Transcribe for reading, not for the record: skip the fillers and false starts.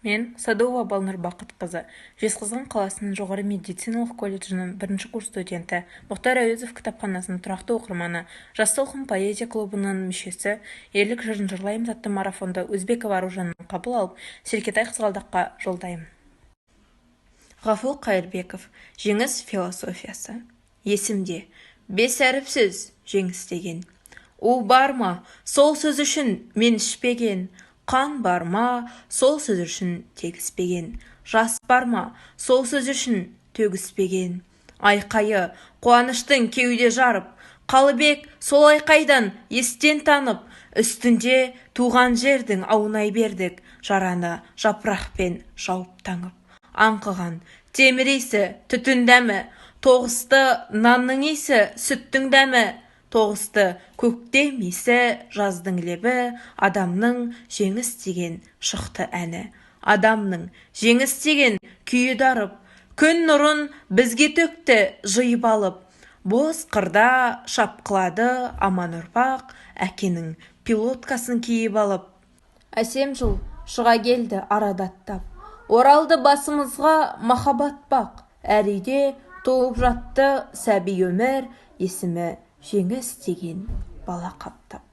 Мен Садуова Балнұр Бақытқызы, Жезқазған қаласының жоғары медициналық колледжінің 1-ші курс студенті, Мұхтар Әуезов кітапханасының тұрақты оқырманы, Жас толқын поэзия клубының мүшесі, ерлік жырын жырлаймыз атты марафонды Өзбекова Аружаннан қабыл алып, Селкетай Қызғалдаққа жолдаймын. Ғафу Қайырбеков, жеңіс философиясы. Есімде, 5 әріпсіз жеңіс деген. У бар ма, сол сөз үшін мен ішпеген. Қан бар ма, сол сөз үшін тегіспеген. Жас бар ма, сол сөз үшін төгіспеген. Айқайы қуаныштың кеуде жарып, Қалыбек сол айқайдан естен танып, үстінде туған жердің аунай бердік, жараны жапырақпен жауып таңып. Аңқыған темір иісі түтін дәмі, тоғысты нанның иісі сүттің дәмі, тоғысты көктем иісі жаздың лебі, адамның жеңіс деген шықты әні. Адамның жеңіс деген күйі дарып, күн нұрын бізге төкті жиып алып, боз қырда шапқылады аман ұрпақ, әкенің пилоткасын киіп алып. Әсем жыл шыға келді арадаттап, оралды басымызға махаббат бақ, әр үйде туып жатты сәби өмір, есімі жеңіс деген бала қаптап.